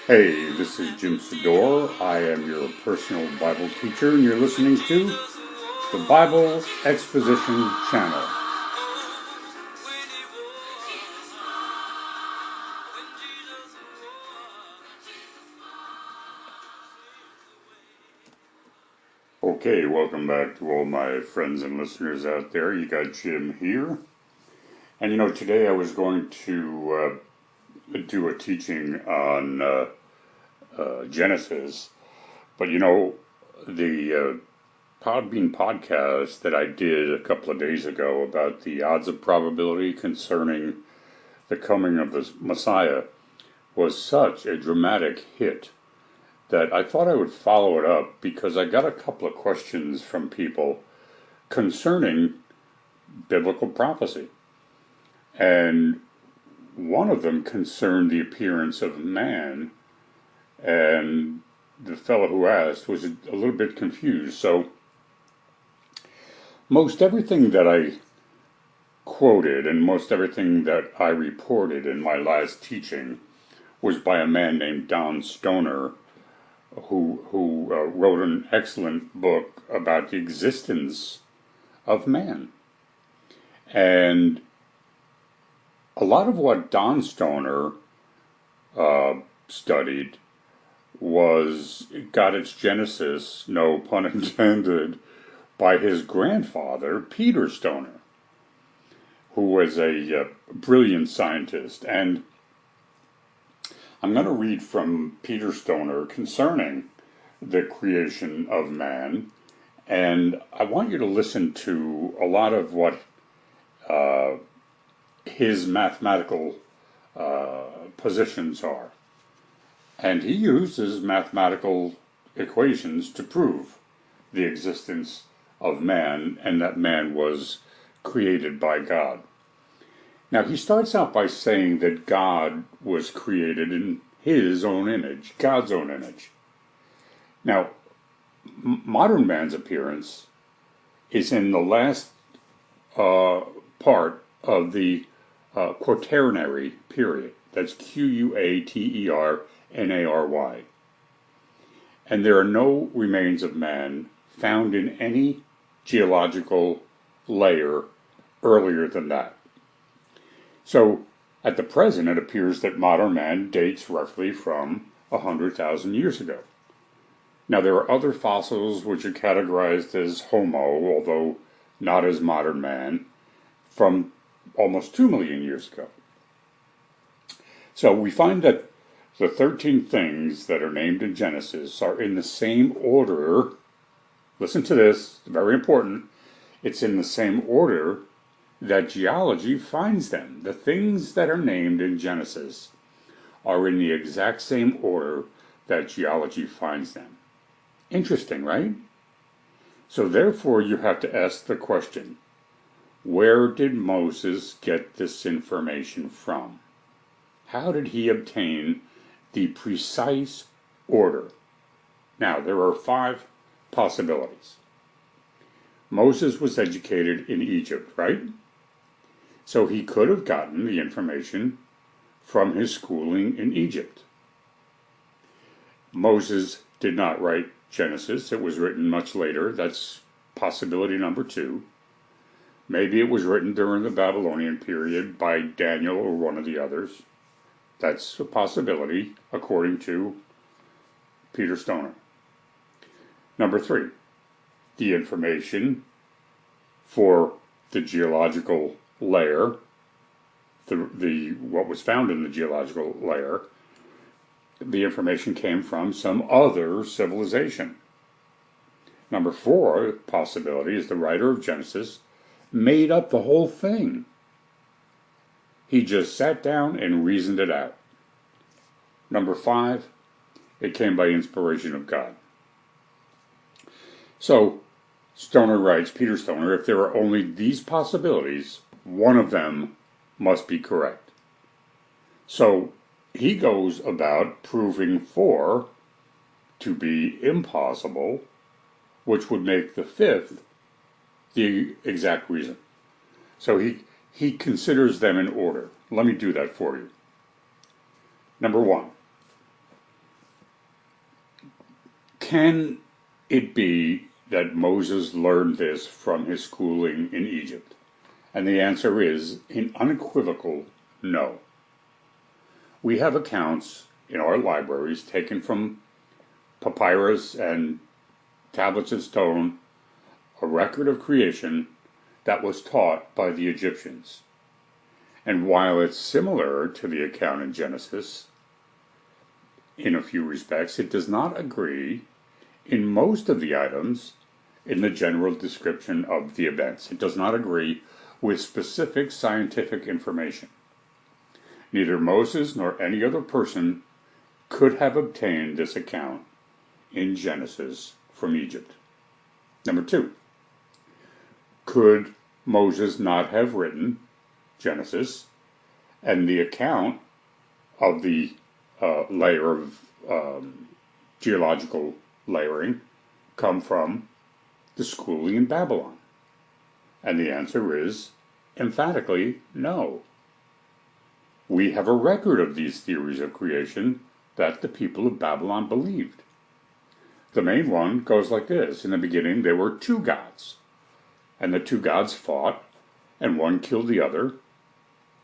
Hey, this is Jim Sedore. I am your personal Bible teacher, and you're listening to the Bible Exposition channel. Okay, welcome back to all my friends and listeners out there. You got Jim here. And today I was going to do a teaching on Genesis, but the Podbean podcast that I did a couple of days ago about the odds of probability concerning the coming of the Messiah was such a dramatic hit that I thought I would follow it up because I got a couple of questions from people concerning biblical prophecy. And one of them concerned the appearance of man, and the fellow who asked was a little bit confused. So most everything that I quoted and most everything that I reported in my last teaching was by a man named Don Stoner, who wrote an excellent book about the existence of man. And a lot of what Don Stoner studied got its genesis, no pun intended, by his grandfather, Peter Stoner, who was a brilliant scientist. And I'm going to read from Peter Stoner concerning the creation of man, and I want you to listen to a lot of what his mathematical positions are. And he uses mathematical equations to prove the existence of man and that man was created by God. Now, he starts out by saying that God was created in his own image, God's own image. Now, modern man's appearance is in the last part of the Quaternary period. That's Quaternary. And there are no remains of man found in any geological layer earlier than that. So, at the present, it appears that modern man dates roughly from 100,000 years ago. Now, there are other fossils which are categorized as Homo, although not as modern man, from almost 2 million years ago. So we find that the 13 things that are named in Genesis are in the same order. Listen to this, it's very important. It's in the same order that geology finds them. The things that are named in Genesis are in the exact same order that geology finds them. Interesting, right? So therefore you have to ask the question, where did Moses get this information from? How did he obtain the precise order? Now, there are 5 possibilities. Moses was educated in Egypt, right? So he could have gotten the information from his schooling in Egypt. Moses did not write Genesis. It was written much later. That's possibility number 2. Maybe it was written during the Babylonian period by Daniel or one of the others. That's a possibility, according to Peter Stoner. Number 3, the information for the geological layer, what was found in the geological layer, the information came from some other civilization. Number 4 possibility is the writer of Genesis made up the whole thing. He just sat down and reasoned it out. Number 5, it came by inspiration of God. So, Stoner writes, Peter Stoner, if there are only these possibilities, one of them must be correct. So, he goes about proving 4 to be impossible, which would make the 5th the exact reason. So he considers them in order. Let me do that for you. Number 1, Can it be that Moses learned this from his schooling in Egypt? And the answer is an unequivocal no. We have accounts in our libraries taken from papyrus and tablets of stone, a record of creation that was taught by the Egyptians. And while it's similar to the account in Genesis, in a few respects, it does not agree in most of the items in the general description of the events. It does not agree with specific scientific information. Neither Moses nor any other person could have obtained this account in Genesis from Egypt. Number 2, could Moses not have written Genesis and the account of the layer of geological layering come from the schooling in Babylon? And the answer is emphatically no. We have a record of these theories of creation that the people of Babylon believed. The main one goes like this. In the beginning there were 2 gods, and the 2 gods fought, and one killed the other,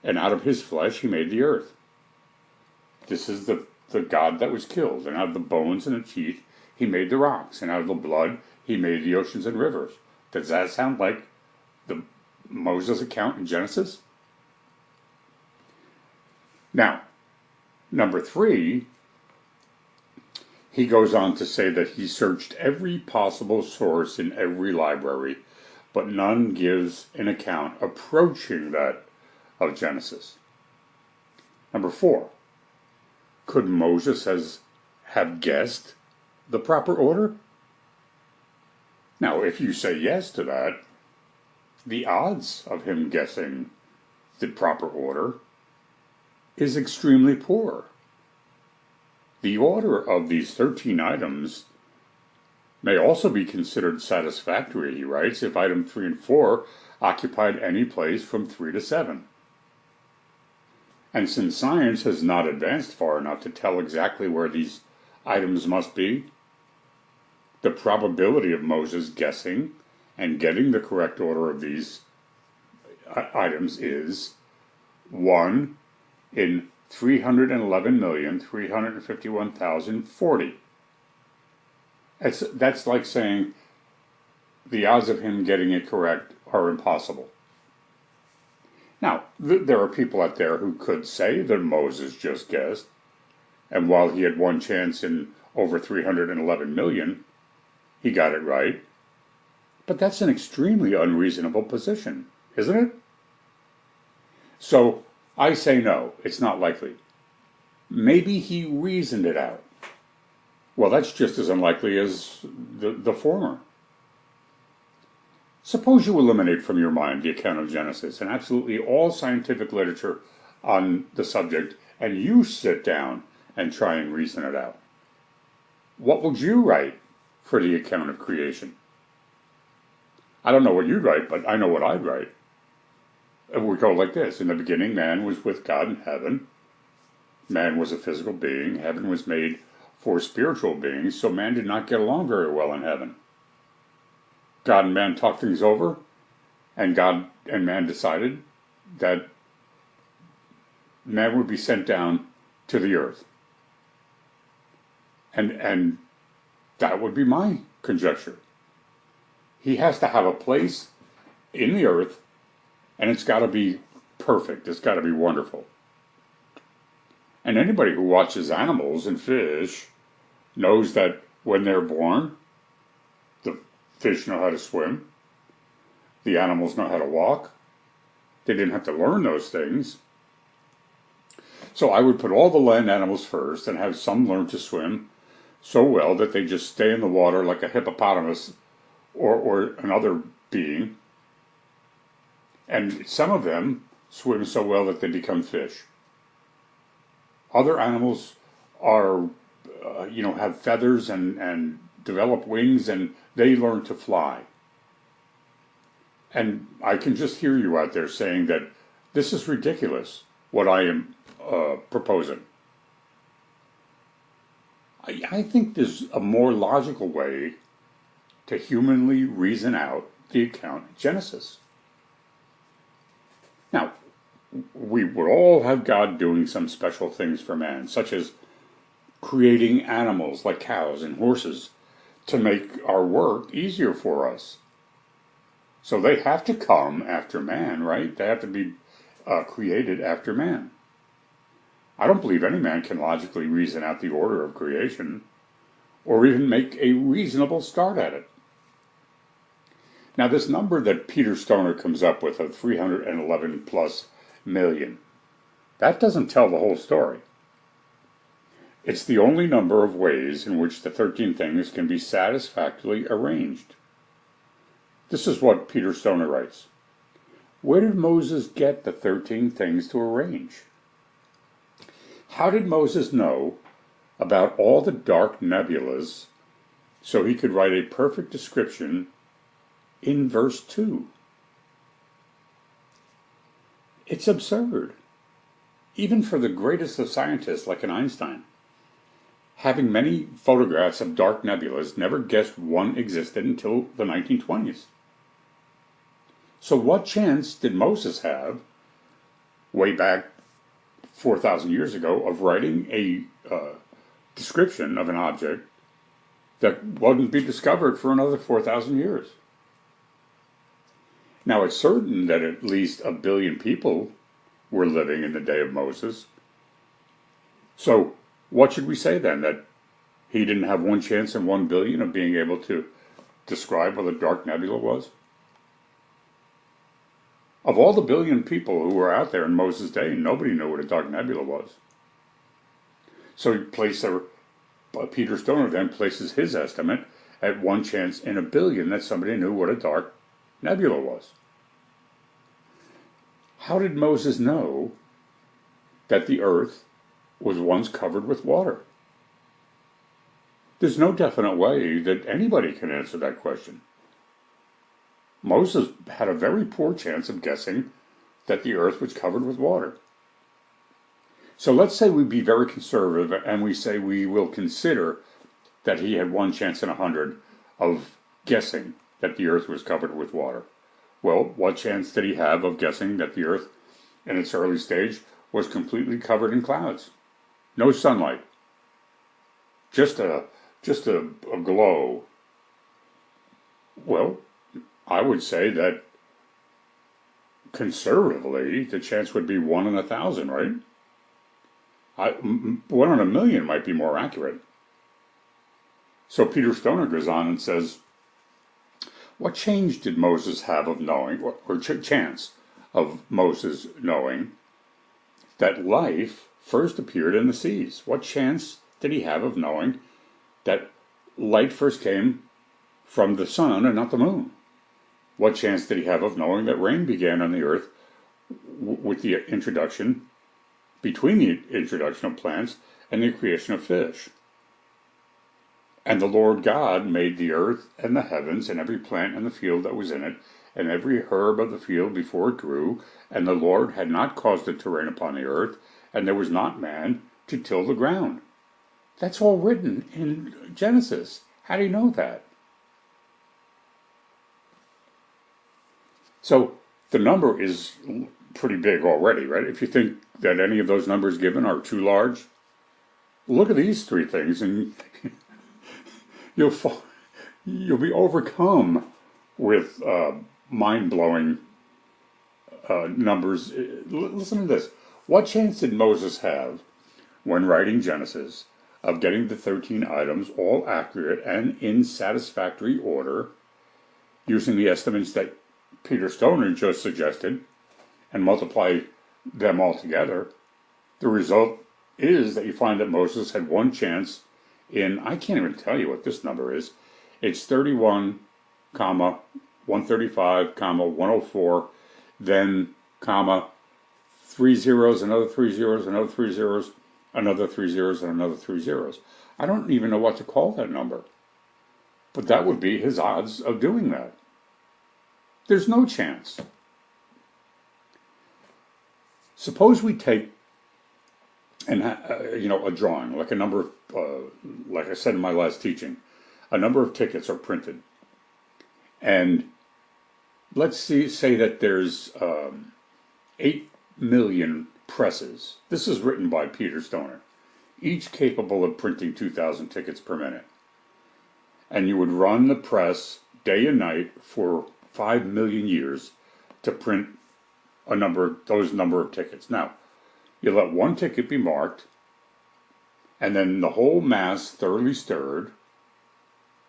and out of his flesh he made the earth. This is the god that was killed, and out of the bones and the teeth he made the rocks, and out of the blood he made the oceans and rivers. Does that sound like the Moses account in Genesis? Now, number 3, he goes on to say that he searched every possible source in every library, but none gives an account approaching that of Genesis. Number 4, could Moses have guessed the proper order? Now, if you say yes to that, the odds of him guessing the proper order is extremely poor. The order of these 13 items may also be considered satisfactory, he writes, if item 3 and 4 occupied any place from 3 to 7. And since science has not advanced far enough to tell exactly where these items must be, the probability of Moses guessing and getting the correct order of these items is 1 in 311,351,040. That's like saying the odds of him getting it correct are impossible. Now, there are people out there who could say that Moses just guessed, and while he had one chance in over 311 million, he got it right. But that's an extremely unreasonable position, isn't it? So, I say no, it's not likely. Maybe he reasoned it out. Well, that's just as unlikely as the former. Suppose you eliminate from your mind the account of Genesis and absolutely all scientific literature on the subject, and you sit down and try and reason it out. What would you write for the account of creation? I don't know what you'd write, but I know what I'd write. It would go like this. In the beginning, man was with God in heaven. Man was a physical being. Heaven was made for spiritual beings, so man did not get along very well in heaven. God and man talked things over, and God and man decided that man would be sent down to the earth. And that would be my conjecture. He has to have a place in the earth, and it's got to be perfect. It's got to be wonderful. And anybody who watches animals and fish knows that when they're born, the fish know how to swim. The animals know how to walk. They didn't have to learn those things. So I would put all the land animals first and have some learn to swim so well that they just stay in the water like a hippopotamus or another being. And some of them swim so well that they become fish. Other animals are, have feathers and develop wings, and they learn to fly. And I can just hear you out there saying that this is ridiculous, what I am proposing. I think there's a more logical way to humanly reason out the account of Genesis. Now, we would all have God doing some special things for man, such as creating animals like cows and horses to make our work easier for us. So they have to come after man, right? They have to be created after man. I don't believe any man can logically reason out the order of creation or even make a reasonable start at it. Now, this number that Peter Stoner comes up with of 311 plus million, that doesn't tell the whole story. It's the only number of ways in which the 13 things can be satisfactorily arranged. This is what Peter Stoner writes. Where did Moses get the 13 things to arrange? How did Moses know about all the dark nebulas so he could write a perfect description in verse 2? It's absurd, even for the greatest of scientists like an Einstein. Having many photographs of dark nebulas, never guessed one existed until the 1920s. So what chance did Moses have, way back 4,000 years ago, of writing a description of an object that wouldn't be discovered for another 4,000 years? Now, it's certain that at least 1 billion people were living in the day of Moses. So what should we say then? That he didn't have one chance in 1 billion of being able to describe what a dark nebula was? Of all the billion people who were out there in Moses' day, nobody knew what a dark nebula was. So Peter Stoner then places his estimate at one chance in 1 billion that somebody knew what a dark nebula was. How did Moses know that the earth was once covered with water? There's no definite way that anybody can answer that question. Moses had a very poor chance of guessing that the earth was covered with water. So let's say we be very conservative and we say we will consider that he had one chance in 100 of guessing that the earth was covered with water. Well, what chance did he have of guessing that the earth in its early stage was completely covered in clouds? No sunlight. Just a glow. Well, I would say that conservatively, the chance would be 1 in 1,000, right? 1 in 1 million might be more accurate. So Peter Stoner goes on and says, what change did Moses have of knowing, or chance of Moses knowing that life first appeared in the seas? What chance did he have of knowing that light first came from the sun and not the moon? What chance did he have of knowing that rain began on the earth with the introduction, between the introduction of plants and the creation of fish? And the Lord God made the earth and the heavens and every plant in the field that was in it, and every herb of the field before it grew, and the Lord had not caused it to rain upon the earth, and there was not man to till the ground. That's all written in Genesis. How do you know that? So the number is pretty big already, right? If you think that any of those numbers given are too large, look at these 3 things and you'll be overcome with mind-blowing numbers. Listen to this. What chance did Moses have when writing Genesis of getting the 13 items all accurate and in satisfactory order using the estimates that Peter Stoner just suggested and multiply them all together? The result is that you find that Moses had one chance in, I can't even tell you what this number is. It's 31, 135, 104, then, 3 zeros, another 3 zeros, another 3 zeros, another 3 zeros, and another 3 zeros. I don't even know what to call that number. But that would be his odds of doing that. There's no chance. Suppose we take and a drawing, like a number of, like I said in my last teaching, a number of tickets are printed, and let's say that there's 8 million presses. This is written by Peter Stoner, each capable of printing 2,000 tickets per minute. And you would run the press day and night for 5 million years to print those number of tickets. Now, you let one ticket be marked, and then the whole mass thoroughly stirred.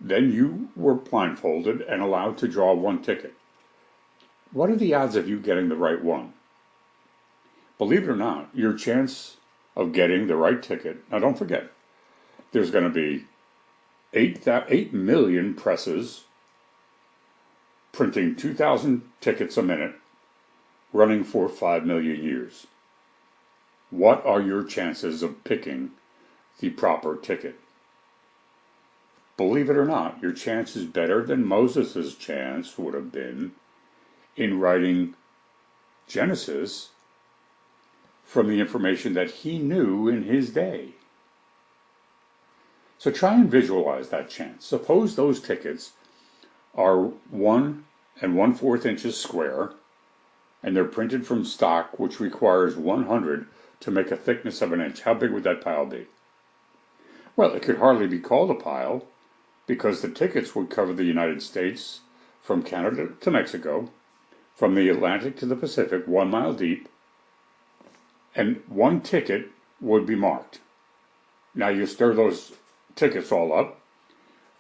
Then you were blindfolded and allowed to draw one ticket. What are the odds of you getting the right one? Believe it or not, your chance of getting the right ticket, now don't forget, there's going to be 8 million presses printing 2,000 tickets a minute, running for 5 million years. What are your chances of picking the proper ticket? Believe it or not, your chance is better than Moses' chance would have been in writing Genesis from the information that he knew in his day. So try and visualize that chance. Suppose those tickets are 1 1/4 inches square, and they're printed from stock, which requires 100 to make a thickness of an inch. How big would that pile be? Well, it could hardly be called a pile, because the tickets would cover the United States from Canada to Mexico, from the Atlantic to the Pacific, 1 mile deep, and one ticket would be marked. Now you stir those tickets all up,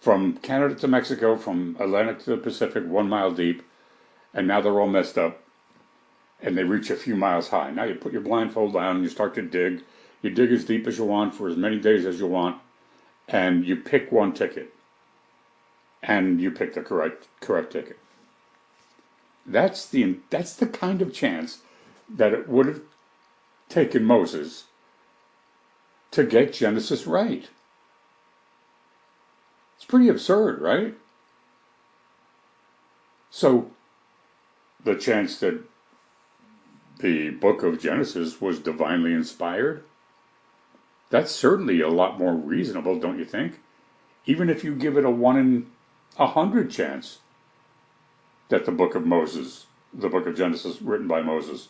from Canada to Mexico, from Atlantic to the Pacific, 1 mile deep, and now they're all messed up, and they reach a few miles high. Now you put your blindfold down and you start to dig. You dig as deep as you want for as many days as you want, and you pick one ticket, and you pick the correct ticket. That's the kind of chance that it would have taken Moses to get Genesis right. It's pretty absurd, right? So the chance that the book of Genesis was divinely inspired, that's certainly a lot more reasonable, don't you think? Even if you give it a 1 in 100 chance that the book of Genesis, written by Moses,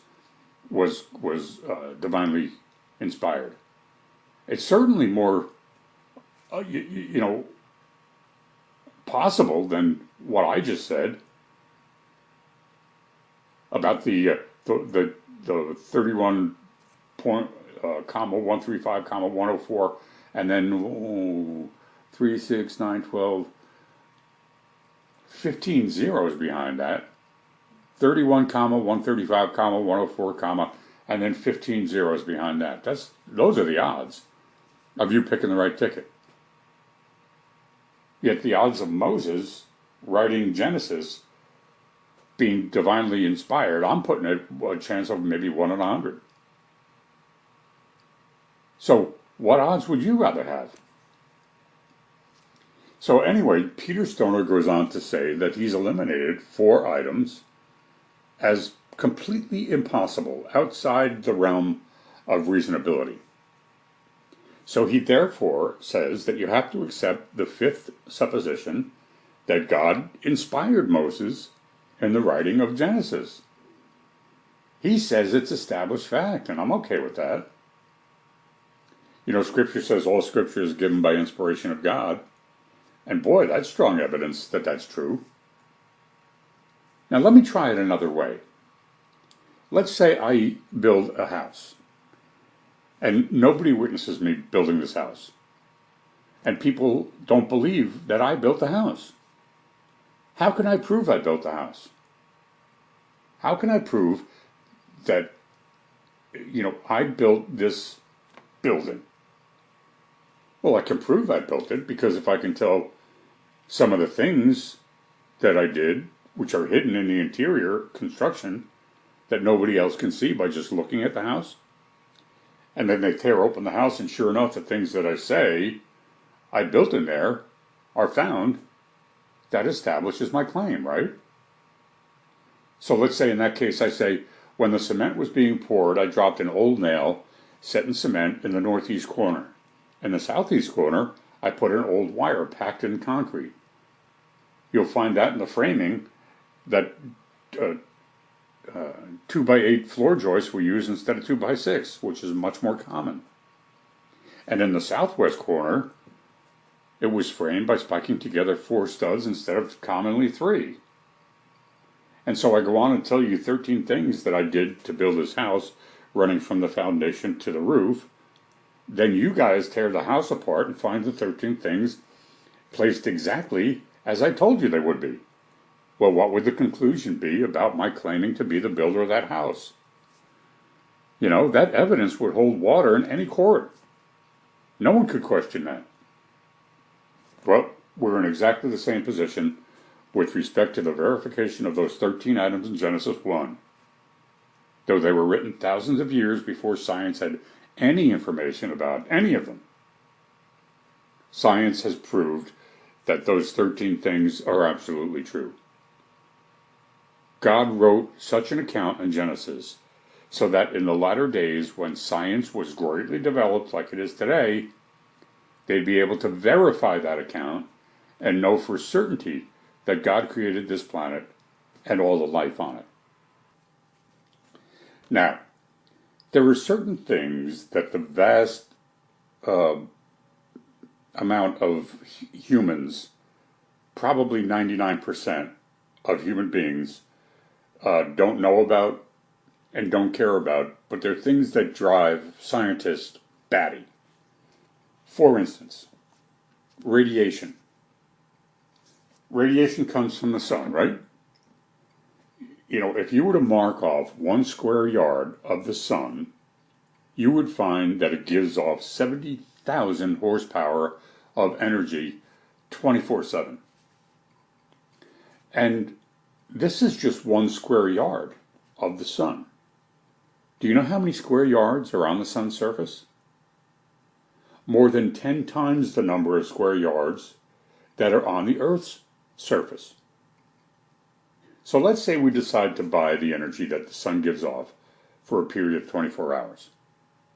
was divinely inspired. It's certainly more, possible than what I just said about the 31 point, comma 135, comma 104, and then 3, 6, 9, 12, 15 zeros behind that. 31, comma 135, comma 104, comma, and then 15 zeros behind that. Those are the odds of you picking the right ticket. Yet the odds of Moses writing Genesis being divinely inspired, I'm putting a chance of maybe 1 in 100. So what odds would you rather have? So anyway, Peter Stoner goes on to say that he's eliminated 4 items as completely impossible, outside the realm of reasonability. So he therefore says that you have to accept the 5th supposition that God inspired Moses in the writing of Genesis. He says it's established fact, and I'm okay with that. Scripture says all Scripture is given by inspiration of God. And boy, that's strong evidence that that's true. Now let me try it another way. Let's say I build a house, and nobody witnesses me building this house. And people don't believe that I built the house. How can I prove I built the house? How can I prove that, I built this building? Well, I can prove I built it because if I can tell some of the things that I did, which are hidden in the interior construction, that nobody else can see by just looking at the house, and then they tear open the house, and sure enough, the things that I say I built in there are found, that establishes my claim, right? So let's say in that case I say, when the cement was being poured, I dropped an old nail set in cement in the northeast corner. In the southeast corner, I put an old wire packed in concrete. You'll find that in the framing that 2x8 floor joists we use instead of 2x6, which is much more common. And in the southwest corner, it was framed by spiking together 4 studs instead of commonly 3. And so I go on and tell you 13 things that I did to build this house, running from the foundation to the roof. Then you guys tear the house apart and find the 13 things placed exactly as I told you they would be. Well, what would the conclusion be about my claiming to be the builder of that house? You know, that evidence would hold water in any court. No one could question that. Well, we're in exactly the same position with respect to the verification of those 13 items in Genesis 1. Though they were written thousands of years before science had any information about any of them, science has proved that those 13 things are absolutely true. God wrote such an account in Genesis so that in the latter days, when science was greatly developed like it is today, they'd be able to verify that account and know for certainty that God created this planet and all the life on it. Now, there are certain things that the vast amount of humans, probably 99% of human beings, don't know about and don't care about, but they're things that drive scientists batty. For instance, radiation. Radiation comes from the sun, right? You know, if you were to mark off 1 square yard of the sun, you would find that it gives off 70,000 horsepower of energy 24/7. And this is just 1 square yard of the sun. Do you know how many square yards are on the sun's surface? More than 10 times the number of square yards that are on the Earth's surface. So let's say we decide to buy the energy that the sun gives off for a period of 24 hours.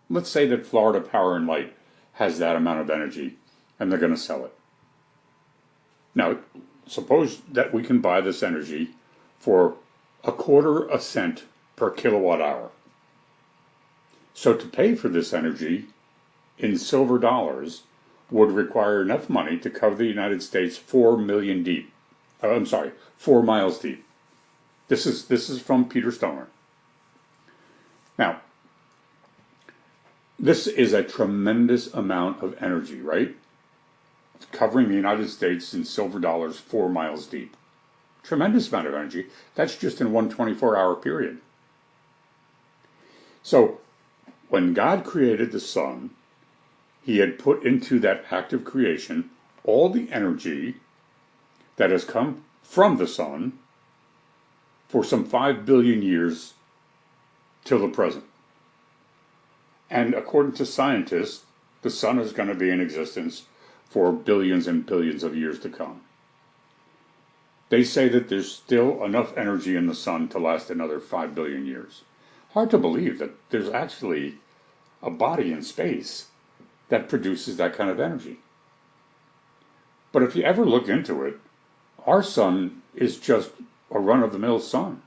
Let's say that Florida Power and Light has that amount of energy and they're going to sell it. Now, suppose that we can buy this energy for 1/4 cent per kilowatt hour. So to pay for this energy in silver dollars would require enough money to cover the United States 4 miles deep. This is from Peter Stoner. Now, this is a tremendous amount of energy, right? It's covering the United States in silver dollars 4 miles deep. Tremendous amount of energy. That's just in one 24-hour period. So, when God created the sun, He had put into that act of creation all the energy that has come from the sun for some 5 billion years till the present. And according to scientists, the sun is going to be in existence for billions and billions of years to come. They say that there's still enough energy in the sun to last another 5 billion years. Hard to believe that there's actually a body in space that produces that kind of energy. But if you ever look into it, our sun is just a run-of-the-mill sun.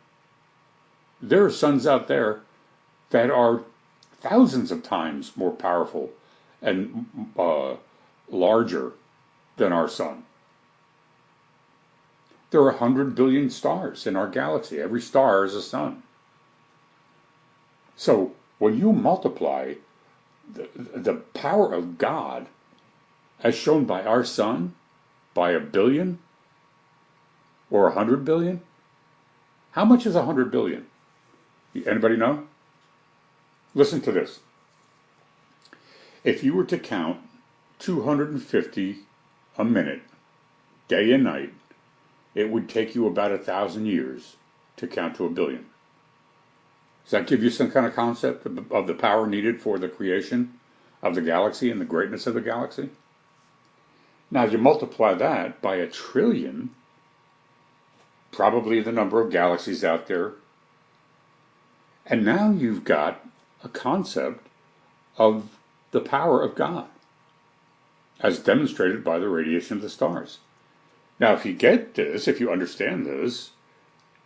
There are suns out there that are thousands of times more powerful and larger than our sun. There are 100 billion stars in our galaxy. Every star is a sun. So when you multiply the power of God as shown by our sun by 1 billion or 100 billion, how much is 100 billion? Anybody know? Listen to this. If you were to count 250 a minute, day and night, it would take you about 1,000 years to count to 1 billion. Does that give you some kind of concept of the power needed for the creation of the galaxy and the greatness of the galaxy? Now you multiply that by 1 trillion, probably the number of galaxies out there, and now you've got a concept of the power of God, as demonstrated by the radiation of the stars. Now, if you get this, if you understand this,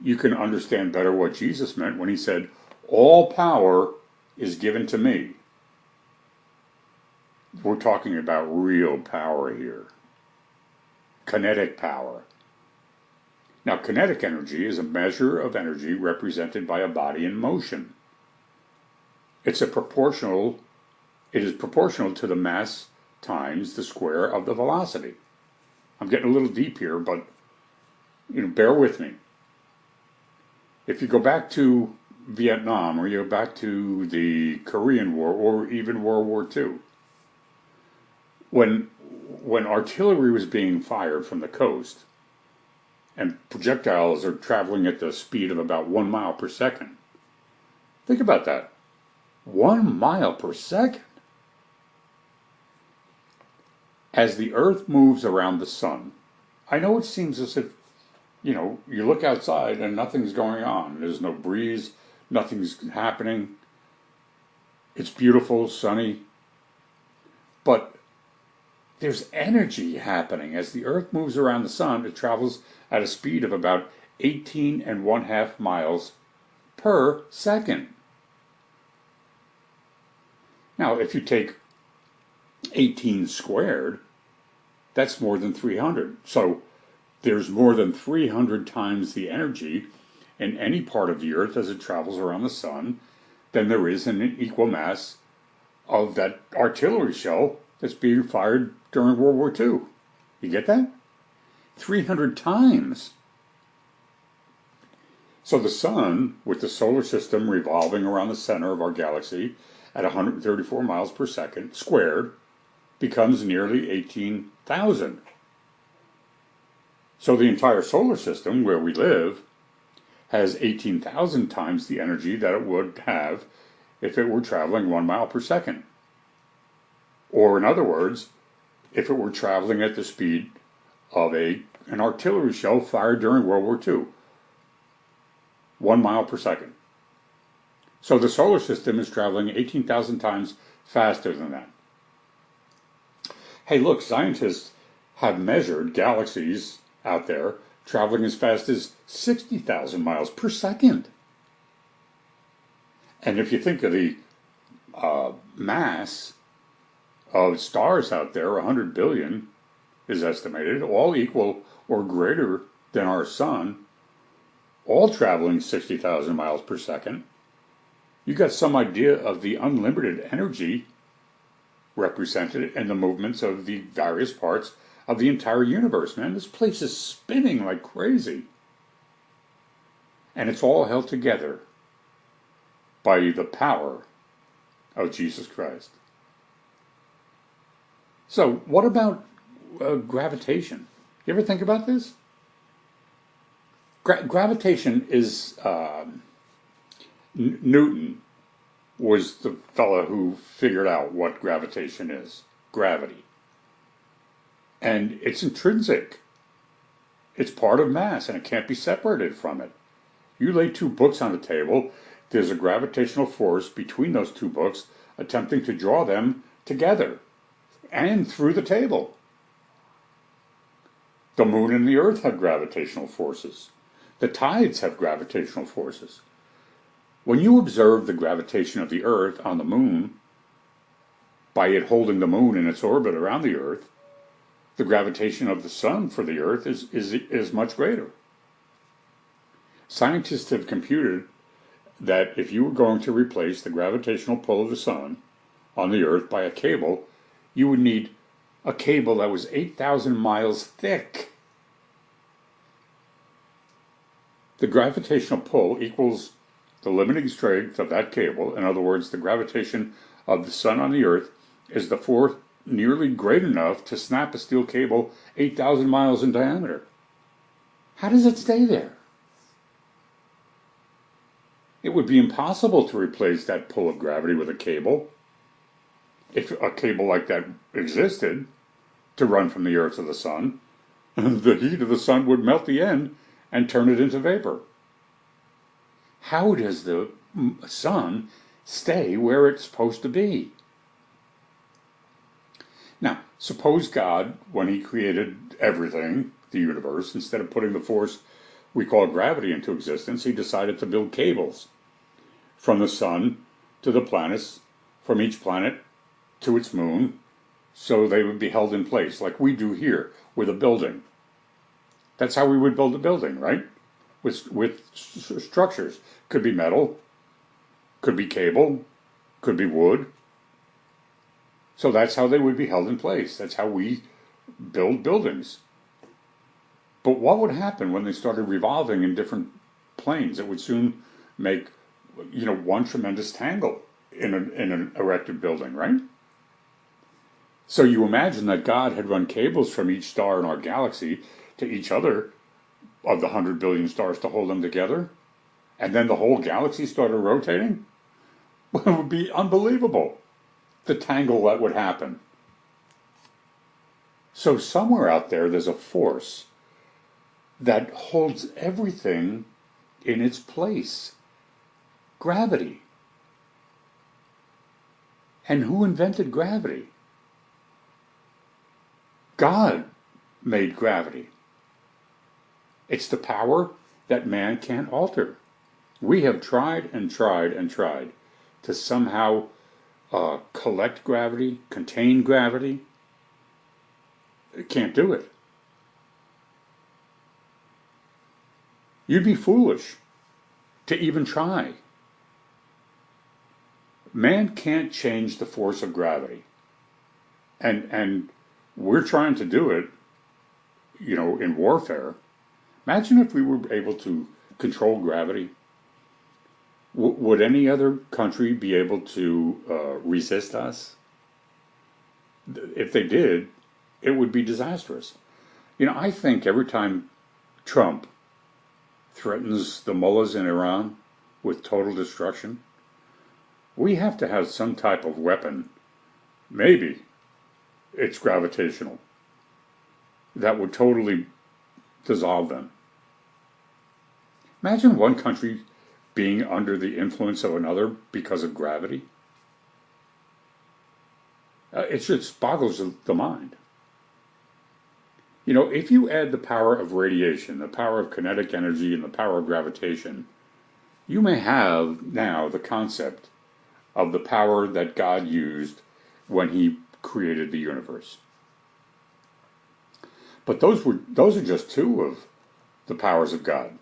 you can understand better what Jesus meant when he said, all power is given to me. We're talking about real power here. Kinetic power. Now, kinetic energy is a measure of energy represented by a body in motion. It is proportional to the mass times the square of the velocity. I'm getting a little deep here, but bear with me. If you go back to Vietnam, or you go back to the Korean War, or even World War II, when artillery was being fired from the coast, and projectiles are traveling at the speed of about 1 mile per second. Think about that. 1 mile per second. As the Earth moves around the sun, I know it seems as if, you look outside and nothing's going on. There's no breeze, nothing's happening. It's beautiful, sunny. But there's energy happening. As the Earth moves around the sun, it travels at a speed of about 18.5 miles per second. Now, if you take 18 squared, that's more than 300. So there's more than 300 times the energy in any part of the Earth as it travels around the sun than there is in an equal mass of that artillery shell that's being fired during World War II. You get that? 300 times. So the sun, with the solar system revolving around the center of our galaxy at 134 miles per second squared, becomes nearly 18,000. So the entire solar system, where we live, has 18,000 times the energy that it would have if it were traveling 1 mile per second. Or in other words, if it were traveling at the speed of an artillery shell fired during World War II. 1 mile per second. So the solar system is traveling 18,000 times faster than that. Hey, look, scientists have measured galaxies out there traveling as fast as 60,000 miles per second. And if you think of the mass of stars out there, 100 billion is estimated, all equal or greater than our sun, all traveling 60,000 miles per second, you got some idea of the unlimited energy represented in the movements of the various parts of the entire universe, man. This place is spinning like crazy. And it's all held together by the power of Jesus Christ. So, what about gravitation? You ever think about this? Gravitation is... Newton was the fellow who figured out what gravitation is. Gravity. And it's intrinsic. It's part of mass, and it can't be separated from it. You lay two books on the table, there's a gravitational force between those two books attempting to draw them together and through the table. The moon and the earth have gravitational forces. The tides have gravitational forces. When you observe the gravitation of the earth on the moon, by it holding the moon in its orbit around the earth, the gravitation of the sun for the earth is much greater. Scientists have computed that if you were going to replace the gravitational pull of the sun on the earth by a cable, you would need a cable that was 8,000 miles thick. The gravitational pull equals the limiting strength of that cable. In other words, the gravitation of the sun on the earth is the force nearly great enough to snap a steel cable 8,000 miles in diameter. How does it stay there? It would be impossible to replace that pull of gravity with a cable. If a cable like that existed to run from the earth to the sun, the heat of the sun would melt the end and turn it into vapor. How does the sun stay where it's supposed to be? Now, suppose God, when he created everything, the universe, instead of putting the force we call gravity into existence, he decided to build cables from the sun to the planets, from each planet to its moon, so they would be held in place, like we do here with a building. That's how we would build a building, right? With structures. Could be metal, could be cable, could be wood. So that's how they would be held in place. That's how we build buildings. But what would happen when they started revolving in different planes? It would soon make, one tremendous tangle in an erected building, right? So you imagine that God had run cables from each star in our galaxy to each other of the 100 billion stars to hold them together, and then the whole galaxy started rotating? Well, it would be unbelievable, the tangle that would happen. So somewhere out there, there's a force that holds everything in its place. Gravity. And who invented gravity? God made gravity. It's the power that man can't alter. We have tried and tried and tried to somehow collect gravity, contain gravity. It can't do it. You'd be foolish to even try. Man can't change the force of gravity. And we're trying to do it, in warfare. Imagine if we were able to control gravity. Would any other country be able to resist us? If they did, it would be disastrous. I think every time Trump threatens the mullahs in Iran with total destruction, we have to have some type of weapon. Maybe it's gravitational. That would totally dissolve them. Imagine one country being under the influence of another because of gravity. It just boggles the mind. If you add the power of radiation, the power of kinetic energy, and the power of gravitation, you may have now the concept of the power that God used when he created the universe. But those are just two of the powers of God.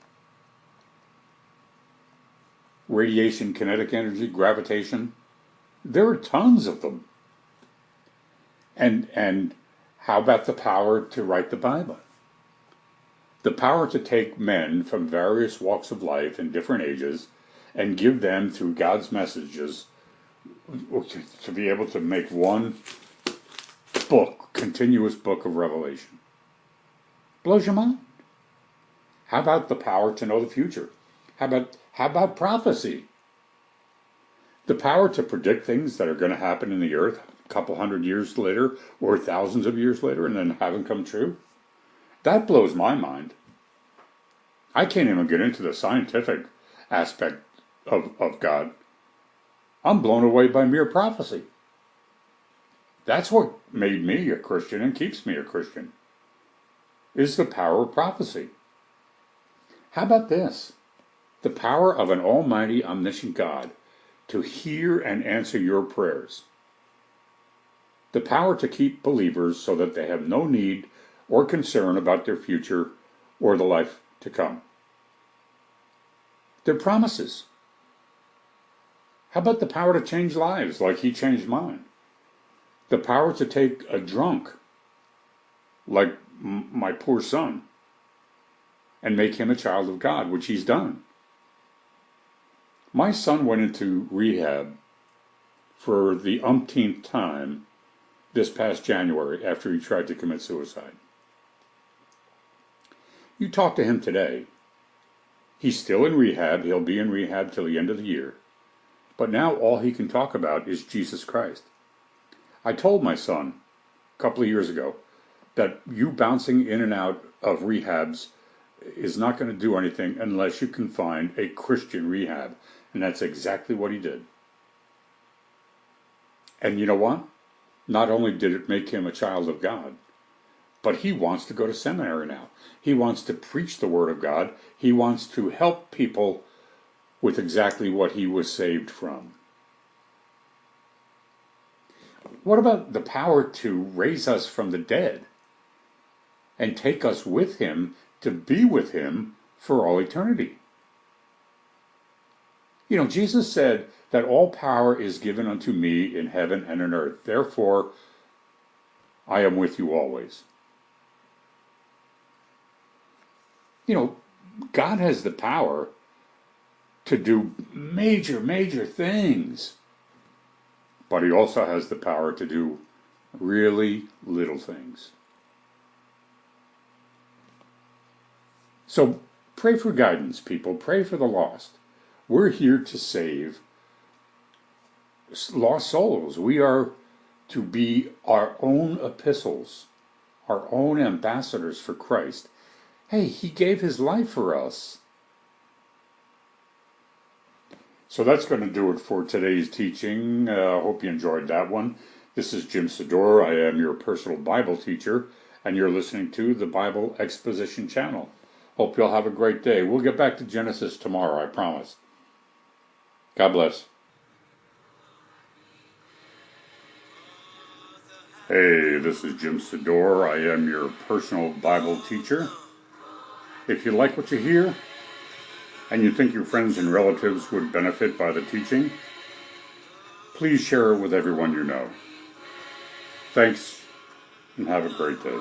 Radiation, kinetic energy, gravitation, there are tons of them. And how about the power to write the Bible? The power to take men from various walks of life in different ages and give them, through God's messages, to be able to make one book, continuous book of Revelation. Blows your mind. How about the power to know the future? How about prophecy? The power to predict things that are going to happen in the earth a couple hundred years later or thousands of years later and then haven't come true? That blows my mind. I can't even get into the scientific aspect of God. I'm blown away by mere prophecy. That's what made me a Christian and keeps me a Christian, is the power of prophecy. How about this? The power of an almighty, omniscient God to hear and answer your prayers. The power to keep believers so that they have no need or concern about their future or the life to come. They're promises. How about the power to change lives like he changed mine? The power to take a drunk, like my poor son, and make him a child of God, which he's done. My son went into rehab for the umpteenth time this past January after he tried to commit suicide. You talk to him today. He's still in rehab. He'll be in rehab till the end of the year. But now all he can talk about is Jesus Christ. I told my son a couple of years ago that you bouncing in and out of rehabs is not going to do anything unless you can find a Christian rehab. And that's exactly what he did. And you know what? not only did it make him a child of God, but he wants to go to seminary now. He wants to preach the Word of God. He wants to help people with exactly what he was saved from. What about the power to raise us from the dead and take us with him to be with him for all eternity? You know, Jesus said that all power is given unto me in heaven and on earth. Therefore, I am with you always. You know, God has the power to do major, major things. But he also has the power to do really little things. So pray for guidance, people. Pray for the lost. We're here to save lost souls. We are to be our own epistles, our own ambassadors for Christ. Hey, he gave his life for us. So that's going to do it for today's teaching. I hope you enjoyed that one. This is Jim Sedore. I am your personal Bible teacher, and you're listening to the Bible Exposition channel. Hope you'll have a great day. We'll get back to Genesis tomorrow, I promise. God bless. Hey, this is Jim Sedore. I am your personal Bible teacher. If you like what you hear, and you think your friends and relatives would benefit by the teaching, please share it with everyone you know. Thanks, and have a great day.